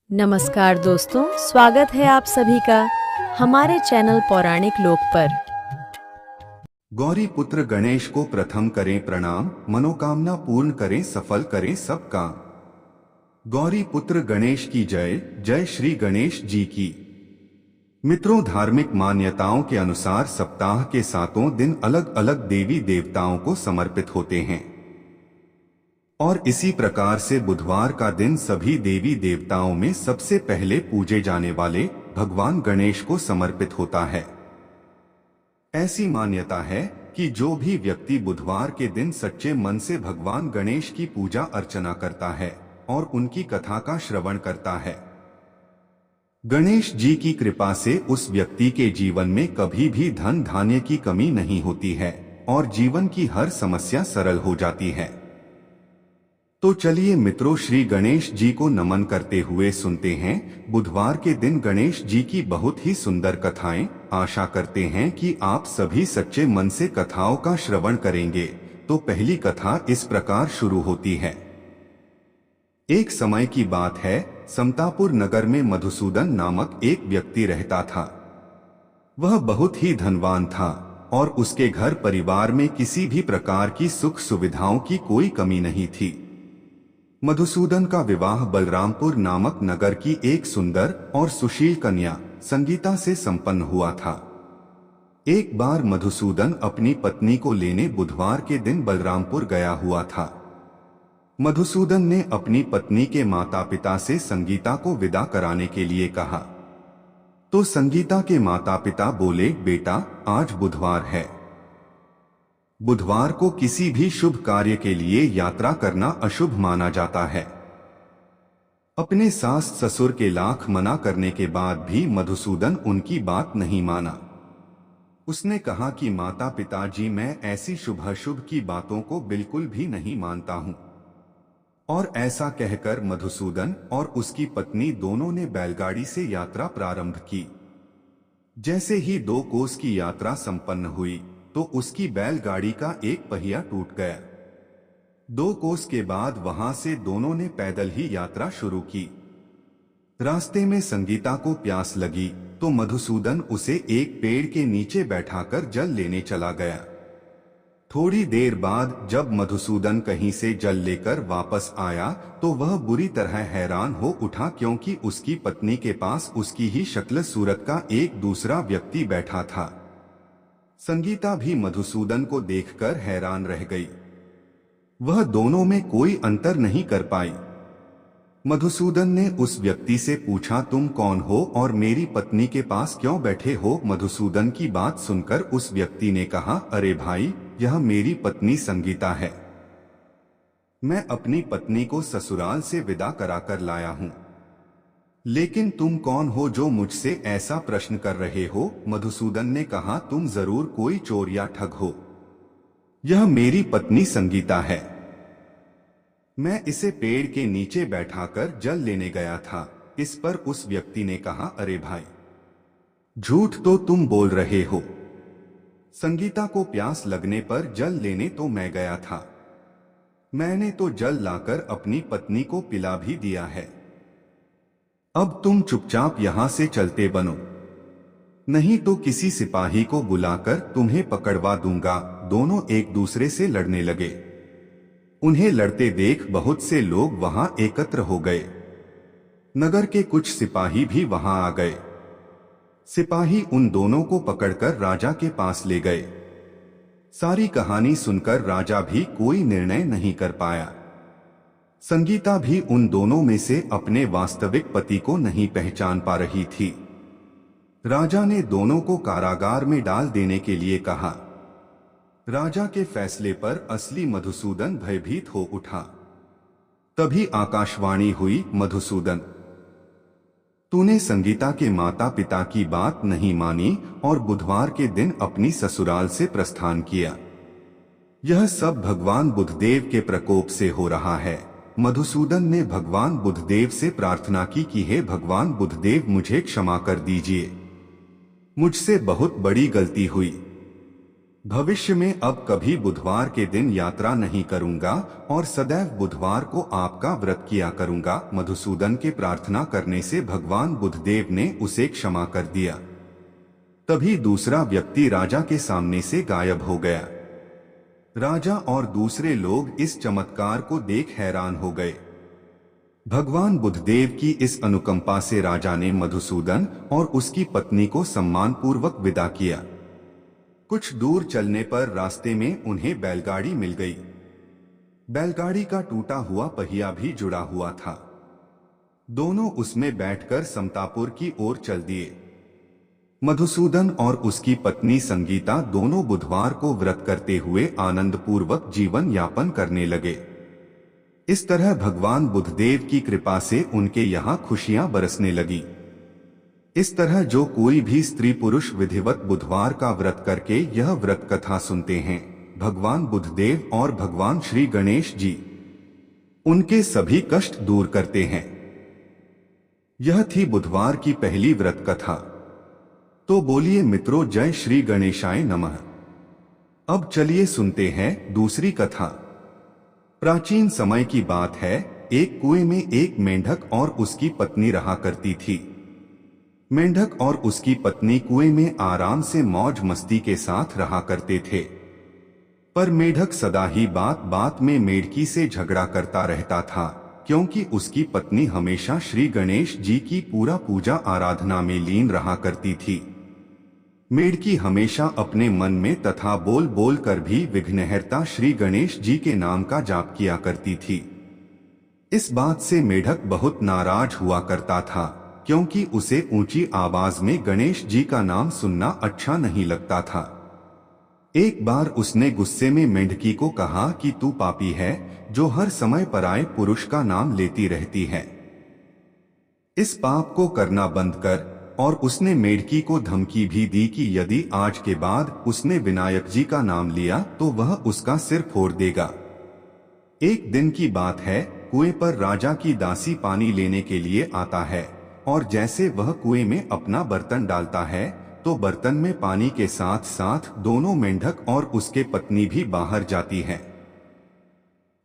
नमस्कार दोस्तों, स्वागत है आप सभी का हमारे चैनल पौराणिक लोक पर। गौरी पुत्र गणेश को प्रथम करें प्रणाम, मनोकामना पूर्ण करें, सफल करें सब काम। गौरी पुत्र गणेश की जय। जय श्री गणेश जी की। मित्रों, धार्मिक मान्यताओं के अनुसार सप्ताह के 7 दिन अलग अलग देवी देवताओं को समर्पित होते हैं और इसी प्रकार से बुधवार का दिन सभी देवी देवताओं में सबसे पहले पूजे जाने वाले भगवान गणेश को समर्पित होता है। ऐसी मान्यता है कि जो भी व्यक्ति बुधवार के दिन सच्चे मन से भगवान गणेश की पूजा अर्चना करता है और उनकी कथा का श्रवण करता है, गणेश जी की कृपा से उस व्यक्ति के जीवन में कभी भी धन धान्य की कमी नहीं होती है और जीवन की हर समस्या सरल हो जाती है। तो चलिए मित्रों, श्री गणेश जी को नमन करते हुए सुनते हैं बुधवार के दिन गणेश जी की बहुत ही सुंदर कथाएं। आशा करते हैं कि आप सभी सच्चे मन से कथाओं का श्रवण करेंगे। तो पहली कथा इस प्रकार शुरू होती है। एक समय की बात है, समतापुर नगर में मधुसूदन नामक एक व्यक्ति रहता था। वह बहुत ही धनवान था और उसके घर परिवार में किसी भी प्रकार की सुख सुविधाओं की कोई कमी नहीं थी। मधुसूदन का विवाह बलरामपुर नामक नगर की एक सुंदर और सुशील कन्या संगीता से संपन्न हुआ था। एक बार मधुसूदन अपनी पत्नी को लेने बुधवार के दिन बलरामपुर गया हुआ था। मधुसूदन ने अपनी पत्नी के माता पिता से संगीता को विदा कराने के लिए कहा, तो संगीता के माता पिता बोले, बेटा आज बुधवार है। बुधवार को किसी भी शुभ कार्य के लिए यात्रा करना अशुभ माना जाता है। अपने सास ससुर के लाख मना करने के बाद भी मधुसूदन उनकी बात नहीं माना। उसने कहा कि माता पिताजी, मैं ऐसी शुभ अशुभ की बातों को बिल्कुल भी नहीं मानता हूं। और ऐसा कहकर मधुसूदन और उसकी पत्नी दोनों ने बैलगाड़ी से यात्रा प्रारंभ की। जैसे ही 2 कोस की यात्रा संपन्न हुई तो उसकी बैलगाड़ी का एक पहिया टूट गया। 2 कोस के बाद वहां से दोनों ने पैदल ही यात्रा शुरू की। रास्ते में संगीता को प्यास लगी तो मधुसूदन उसे एक पेड़ के नीचे बैठाकर जल लेने चला गया। थोड़ी देर बाद जब मधुसूदन कहीं से जल लेकर वापस आया तो वह बुरी तरह हैरान हो उठा, क्योंकि उसकी पत्नी के पास उसकी ही शक्ल सूरत का एक दूसरा व्यक्ति बैठा था। संगीता भी मधुसूदन को देखकर हैरान रह गई। वह दोनों में कोई अंतर नहीं कर पाई। मधुसूदन ने उस व्यक्ति से पूछा, तुम कौन हो और मेरी पत्नी के पास क्यों बैठे हो? मधुसूदन की बात सुनकर उस व्यक्ति ने कहा, अरे भाई, यह मेरी पत्नी संगीता है। मैं अपनी पत्नी को ससुराल से विदा कराकर लाया हूं। लेकिन तुम कौन हो जो मुझसे ऐसा प्रश्न कर रहे हो? मधुसूदन ने कहा, तुम जरूर कोई चोर या ठग हो। यह मेरी पत्नी संगीता है। मैं इसे पेड़ के नीचे बैठाकर जल लेने गया था। इस पर उस व्यक्ति ने कहा, अरे भाई, झूठ तो तुम बोल रहे हो। संगीता को प्यास लगने पर जल लेने तो मैं गया था। मैंने तो जल लाकर अपनी पत्नी को पिला भी दिया है। अब तुम चुपचाप यहां से चलते बनो, नहीं तो किसी सिपाही को बुलाकर तुम्हें पकड़वा दूंगा। दोनों एक दूसरे से लड़ने लगे। उन्हें लड़ते देख बहुत से लोग वहां एकत्र हो गए। नगर के कुछ सिपाही भी वहां आ गए। सिपाही उन दोनों को पकड़कर राजा के पास ले गए। सारी कहानी सुनकर राजा भी कोई निर्णय नहीं कर पाया। संगीता भी उन दोनों में से अपने वास्तविक पति को नहीं पहचान पा रही थी। राजा ने दोनों को कारागार में डाल देने के लिए कहा। राजा के फैसले पर असली मधुसूदन भयभीत हो उठा। तभी आकाशवाणी हुई, मधुसूदन, तूने संगीता के माता पिता की बात नहीं मानी और बुधवार के दिन अपनी ससुराल से प्रस्थान किया। यह सब भगवान बुधदेव के प्रकोप से हो रहा है। मधुसूदन ने भगवान बुधदेव से प्रार्थना की कि हे भगवान बुधदेव, मुझे क्षमा कर दीजिए। मुझसे बहुत बड़ी गलती हुई। भविष्य में अब कभी बुधवार के दिन यात्रा नहीं करूंगा और सदैव बुधवार को आपका व्रत किया करूंगा। मधुसूदन के प्रार्थना करने से भगवान बुद्धदेव ने उसे क्षमा कर दिया। तभी दूसरा व्यक्ति राजा के सामने से गायब हो गया। राजा और दूसरे लोग इस चमत्कार को देख हैरान हो गए। भगवान बुद्धदेव की इस अनुकंपा से राजा ने मधुसूदन और उसकी पत्नी को सम्मानपूर्वक विदा किया। कुछ दूर चलने पर रास्ते में उन्हें बैलगाड़ी मिल गई। बैलगाड़ी का टूटा हुआ पहिया भी जुड़ा हुआ था। दोनों उसमें बैठकर समतापुर की ओर चल दिए। मधुसूदन और उसकी पत्नी संगीता दोनों बुधवार को व्रत करते हुए आनंदपूर्वक जीवन यापन करने लगे। इस तरह भगवान बुद्धदेव की कृपा से उनके यहाँ खुशियां बरसने लगी। इस तरह जो कोई भी स्त्री पुरुष विधिवत बुधवार का व्रत करके यह व्रत कथा सुनते हैं, भगवान बुद्धदेव और भगवान श्री गणेश जी उनके सभी कष्ट दूर करते हैं। यह थी बुधवार की पहली व्रत कथा। तो बोलिए मित्रों, जय श्री गणेशाय नमः। अब चलिए सुनते हैं दूसरी कथा। प्राचीन समय की बात है, एक कुएं में एक मेंढक और उसकी पत्नी रहा करती थी। मेंढक और उसकी पत्नी कुएं में आराम से मौज मस्ती के साथ रहा करते थे। पर मेंढक सदा ही बात बात में मेढकी से झगड़ा करता रहता था, क्योंकि उसकी पत्नी हमेशा श्री गणेश जी की पूरा पूजा आराधना में लीन रहा करती थी। मेढकी हमेशा अपने मन में तथा बोल बोल कर भी विघ्नहर्ता श्री गणेश जी के नाम का जाप किया करती थी। इस बात से मेढक बहुत नाराज हुआ करता था, क्योंकि उसे ऊंची आवाज में गणेश जी का नाम सुनना अच्छा नहीं लगता था। एक बार उसने गुस्से में मेंढकी को कहा कि तू पापी है, जो हर समय पराये पुरुष का नाम लेती रहती है। इस पाप को करना बंद कर। और उसने मेंढकी को धमकी भी दी कि यदि आज के बाद उसने विनायक जी का नाम लिया तो वह उसका सिर फोड़ देगा। एक दिन की बात है, कुएं पर राजा की दासी पानी लेने के लिए आता है, और जैसे वह कुएं में अपना बर्तन डालता है तो बर्तन में पानी के साथ साथ दोनों मेंढक और उसके पत्नी भी बाहर जाती है।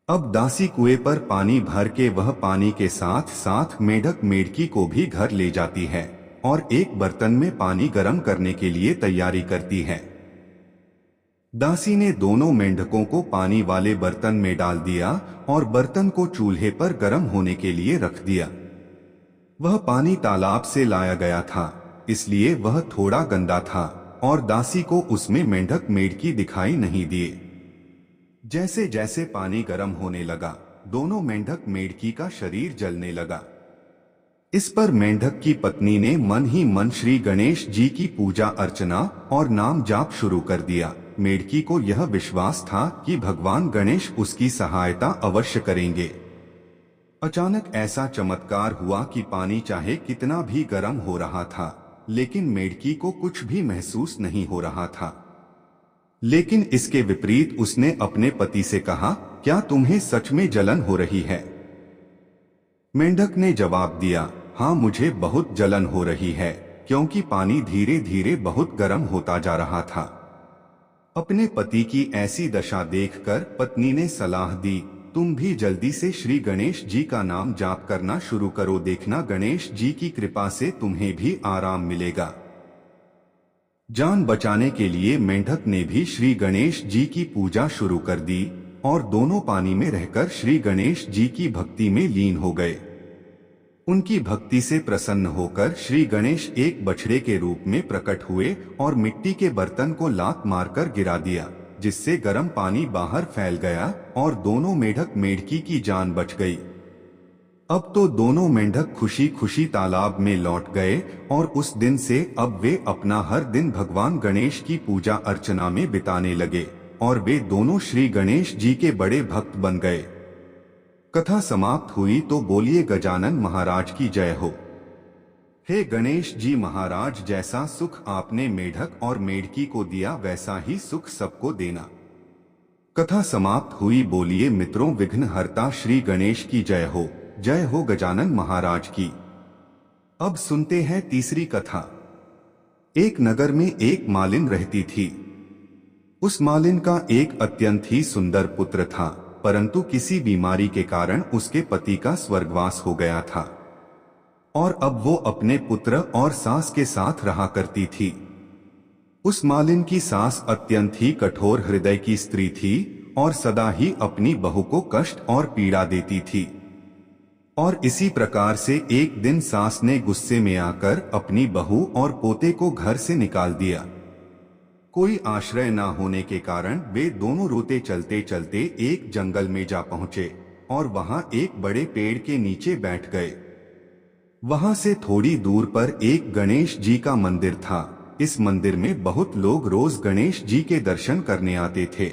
अब दासी कुएं पर पानी भर के वह पानी के साथ साथ मेंढक मेढकी को भी घर ले जाती है और एक बर्तन में पानी गर्म करने के लिए तैयारी करती है। दासी ने दोनों मेंढकों को पानी वाले बर्तन में डाल दिया और बर्तन को चूल्हे पर गर्म होने के लिए रख दिया। वह पानी तालाब से लाया गया था, इसलिए वह थोड़ा गंदा था और दासी को उसमें मेंढक मेढकी दिखाई नहीं दिए। जैसे जैसे पानी गर्म होने लगा, दोनों मेंढक मेढकी का शरीर जलने लगा। इस पर मेंढक की पत्नी ने मन ही मन श्री गणेश जी की पूजा अर्चना और नाम जाप शुरू कर दिया। मेढकी को यह विश्वास था कि भगवान गणेश उसकी सहायता अवश्य करेंगे। अचानक ऐसा चमत्कार हुआ कि पानी चाहे कितना भी गर्म हो रहा था, लेकिन मेढकी को कुछ भी महसूस नहीं हो रहा था। लेकिन इसके विपरीत उसने अपने पति से कहा, क्या तुम्हें सच में जलन हो रही है? मेंढक ने जवाब दिया, हाँ मुझे बहुत जलन हो रही है, क्योंकि पानी धीरे धीरे बहुत गर्म होता जा रहा था। अपने पति की ऐसी दशा देखकर पत्नी ने सलाह दी, तुम भी जल्दी से श्री गणेश जी का नाम जाप करना शुरू करो, देखना गणेश जी की कृपा से तुम्हें भी आराम मिलेगा। जान बचाने के लिए मेंढक ने भी श्री गणेश जी की पूजा शुरू कर दी और दोनों पानी में रहकर श्री गणेश जी की भक्ति में लीन हो गए। उनकी भक्ति से प्रसन्न होकर श्री गणेश एक बछड़े के रूप में प्रकट हुए और मिट्टी के बर्तन को लात मारकर गिरा दिया, जिससे गर्म पानी बाहर फैल गया और दोनों मेंढक मेढकी की जान बच गई। अब तो दोनों मेंढक खुशी खुशी तालाब में लौट गए और उस दिन से अब वे अपना हर दिन भगवान गणेश की पूजा अर्चना में बिताने लगे और वे दोनों श्री गणेश जी के बड़े भक्त बन गए। कथा समाप्त हुई तो बोलिए गजानन महाराज की जय हो। हे गणेश जी महाराज, जैसा सुख आपने मेढक और मेढकी को दिया वैसा ही सुख सबको देना। कथा समाप्त हुई। बोलिए मित्रों, विघ्नहर्ता श्री गणेश की जय हो गजानन महाराज की। अब सुनते हैं तीसरी कथा। एक नगर में एक मालिन रहती थी। उस मालिन का एक अत्यंत ही सुंदर पुत्र था, परंतु किसी बीमारी के कारण उसके पति का स्वर्गवास हो गया था और अब वो अपने पुत्र और सास के साथ रहा करती थी। उस मालिन की सास अत्यंत ही कठोर हृदय की स्त्री थी और सदा ही अपनी बहू को कष्ट और पीड़ा देती थी। और इसी प्रकार से एक दिन सास ने गुस्से में आकर अपनी बहू और पोते को घर से निकाल दिया। कोई आश्रय न होने के कारण वे दोनों रोते चलते चलते एक जंगल में जा पहुंचे और वहां एक बड़े पेड़ के नीचे बैठ गए। वहां से थोड़ी दूर पर एक गणेश जी का मंदिर था। इस मंदिर में बहुत लोग रोज गणेश जी के दर्शन करने आते थे।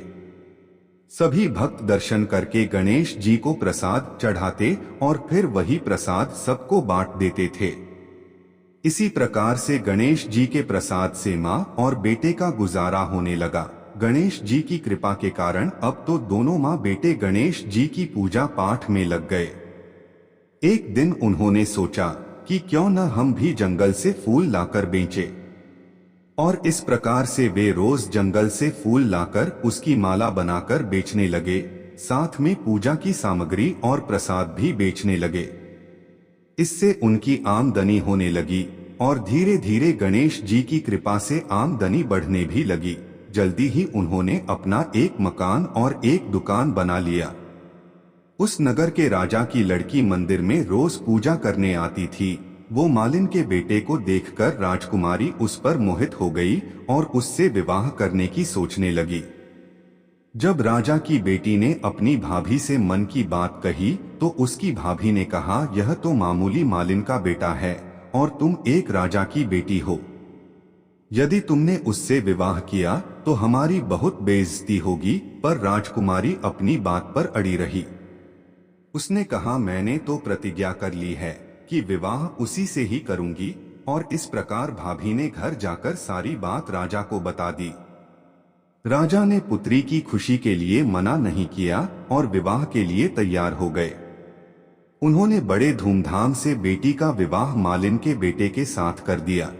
सभी भक्त दर्शन करके गणेश जी को प्रसाद चढ़ाते और फिर वही प्रसाद सबको बांट देते थे। इसी प्रकार से गणेश जी के प्रसाद से माँ और बेटे का गुजारा होने लगा। गणेश जी की कृपा के कारण अब तो दोनों माँ बेटे गणेश जी की पूजा पाठ में लग गए। एक दिन उन्होंने सोचा कि क्यों न हम भी जंगल से फूल लाकर बेचें। और इस प्रकार से वे रोज जंगल से फूल लाकर उसकी माला बनाकर बेचने लगे, साथ में पूजा की सामग्री और प्रसाद भी बेचने लगे। इससे उनकी आमदनी होने लगी और धीरे धीरे गणेश जी की कृपा से आमदनी बढ़ने भी लगी। जल्दी ही उन्होंने अपना एक मकान और एक दुकान बना लिया। उस नगर के राजा की लड़की मंदिर में रोज पूजा करने आती थी। वो मालिन के बेटे को देखकर राजकुमारी उस पर मोहित हो गई और उससे विवाह करने की सोचने लगी। जब राजा की बेटी ने अपनी भाभी से मन की बात कही तो उसकी भाभी ने कहा, यह तो मामूली मालिन का बेटा है और तुम एक राजा की बेटी हो। यदि तुमने उससे विवाह किया तो हमारी बहुत बेइज्जती होगी। पर राजकुमारी अपनी बात पर अड़ी रही। उसने कहा, मैंने तो प्रतिज्ञा कर ली है कि विवाह उसी से ही करूंगी। और इस प्रकार भाभी ने घर जाकर सारी बात राजा को बता दी। राजा ने पुत्री की खुशी के लिए मना नहीं किया और विवाह के लिए तैयार हो गए। उन्होंने बड़े धूमधाम से बेटी का विवाह मालिन के बेटे के साथ कर दिया।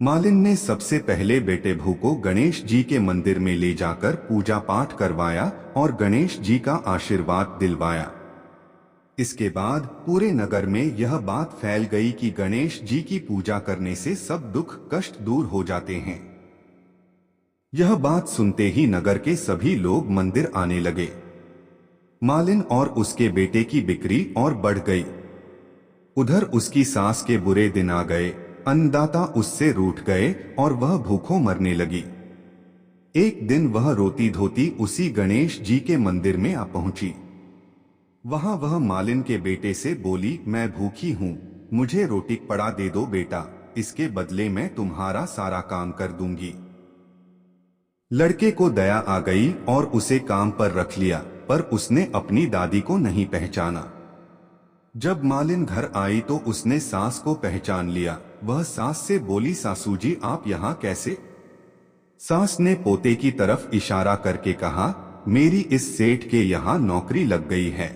मालिन ने सबसे पहले बेटे भू को गणेश जी के मंदिर में ले जाकर पूजा पाठ करवाया और गणेश जी का आशीर्वाद दिलवाया। इसके बाद पूरे नगर में यह बात फैल गई कि गणेश जी की पूजा करने से सब दुख कष्ट दूर हो जाते हैं। यह बात सुनते ही नगर के सभी लोग मंदिर आने लगे। मालिन और उसके बेटे की बिक्री और बढ़ गई। उधर उसकी सास के बुरे दिन आ गए। अन्नदाता उससे रूठ गए और वह भूखों मरने लगी। एक दिन वह रोती धोती उसी गणेश जी के मंदिर में आ पहुंची। वहां वह मालिन के बेटे से बोली, मैं भूखी हूं, मुझे रोटी पड़ा दे दो बेटा, इसके बदले मैं तुम्हारा सारा काम कर दूंगी। लड़के को दया आ गई और उसे काम पर रख लिया, पर उसने अपनी दादी को नहीं पहचाना। जब मालिन घर आई तो उसने सास को पहचान लिया। वह सास से बोली, सासू जी आप यहाँ कैसे? सास ने पोते की तरफ इशारा करके कहा, मेरी इस सेठ के यहाँ नौकरी लग गई है।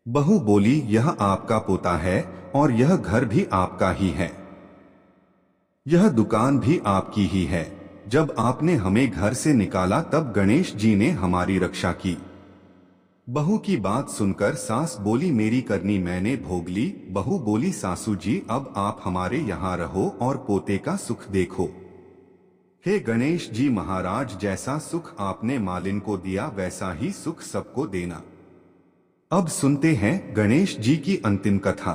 बहू बोली, यह आपका पोता है और यह घर भी आपका ही है, यह दुकान भी आपकी ही है। जब आपने हमें घर से निकाला तब गणेश जी ने हमारी रक्षा की। बहू की बात सुनकर सास बोली, मेरी करनी मैंने भोग ली। बहू बोली, सासू जी अब आप हमारे यहाँ रहो और पोते का सुख देखो। हे गणेश जी महाराज, जैसा सुख आपने मालिन को दिया वैसा ही सुख सबको देना। अब सुनते हैं गणेश जी की अंतिम कथा।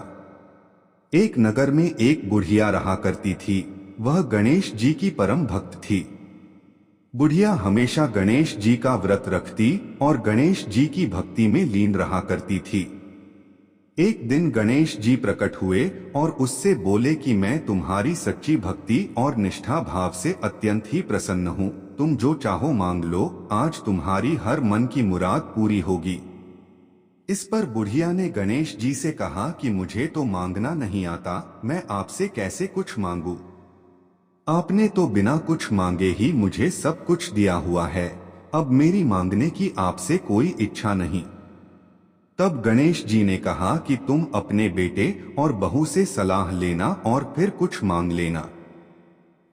एक नगर में एक बुढ़िया रहा करती थी। वह गणेश जी की परम भक्त थी। बुढ़िया हमेशा गणेश जी का व्रत रखती और गणेश जी की भक्ति में लीन रहा करती थी। एक दिन गणेश जी प्रकट हुए और उससे बोले कि मैं तुम्हारी सच्ची भक्ति और निष्ठा भाव से अत्यंत ही प्रसन्न हूँ। तुम जो चाहो मांग लो, आज तुम्हारी हर मन की मुराद पूरी होगी। इस पर बुढ़िया ने गणेश जी से कहा कि मुझे तो मांगना नहीं आता, मैं आपसे कैसे कुछ मांगू? आपने तो बिना कुछ मांगे ही मुझे सब कुछ दिया हुआ है। अब मेरी मांगने की आपसे कोई इच्छा नहीं। तब गणेश जी ने कहा कि तुम अपने बेटे और बहू से सलाह लेना और फिर कुछ मांग लेना।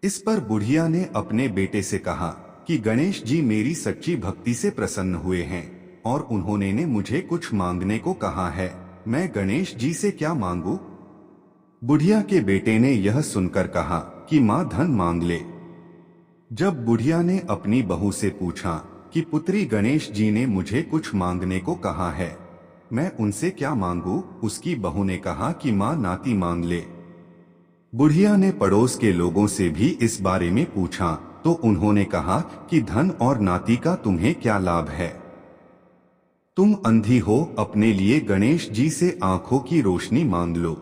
इस पर बुढ़िया ने अपने बेटे से कहा, कि गणेश जी मेरी सच्ची भक्ति से प्रसन्न हुए हैं और उन्होंने ने मुझे कुछ मांगने को कहा है। मैं गणेश जी से क्या मांगू? बुढ़िया के बेटे ने यह सुनकर कहा कि माँ धन मांग ले। जब बुढ़िया ने अपनी बहू से पूछा कि पुत्री गणेश जी ने मुझे कुछ मांगने को कहा है, मैं उनसे क्या मांगू? उसकी बहू ने कहा कि माँ नाती मांग ले। बुढ़िया ने पड़ोस के लोगों से भी इस बारे में पूछा तो उन्होंने कहा कि धन और नाती का तुम्हें क्या लाभ है? तुम अंधी हो, अपने लिए गणेश जी से आंखों की रोशनी मांग लो।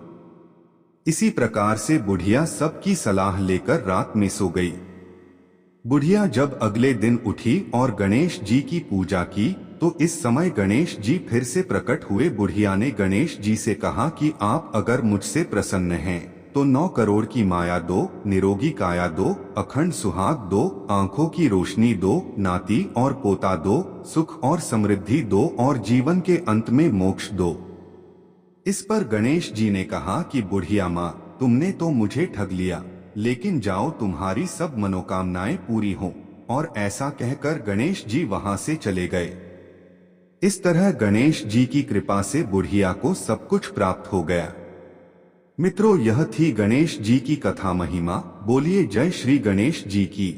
इसी प्रकार से बुढ़िया सबकी सलाह लेकर रात में सो गई। बुढ़िया जब अगले दिन उठी और गणेश जी की पूजा की तो इस समय गणेश जी फिर से प्रकट हुए। बुढ़िया ने गणेश जी से कहा कि आप अगर मुझसे प्रसन्न हैं तो 9 करोड़ की माया दो, निरोगी काया दो, अखंड सुहाग दो, आंखों की रोशनी दो, नाती और पोता दो, सुख और समृद्धि दो और जीवन के अंत में मोक्ष दो। इस पर गणेश जी ने कहा कि बुढ़िया माँ, तुमने तो मुझे ठग लिया, लेकिन जाओ तुम्हारी सब मनोकामनाएं पूरी हों। और ऐसा कहकर गणेश जी वहां से चले गए। इस तरह गणेश जी की कृपा से बुढ़िया को सब कुछ प्राप्त हो गया। मित्रों, यह थी गणेश जी की कथा महिमा। बोलिए जय श्री गणेश जी की।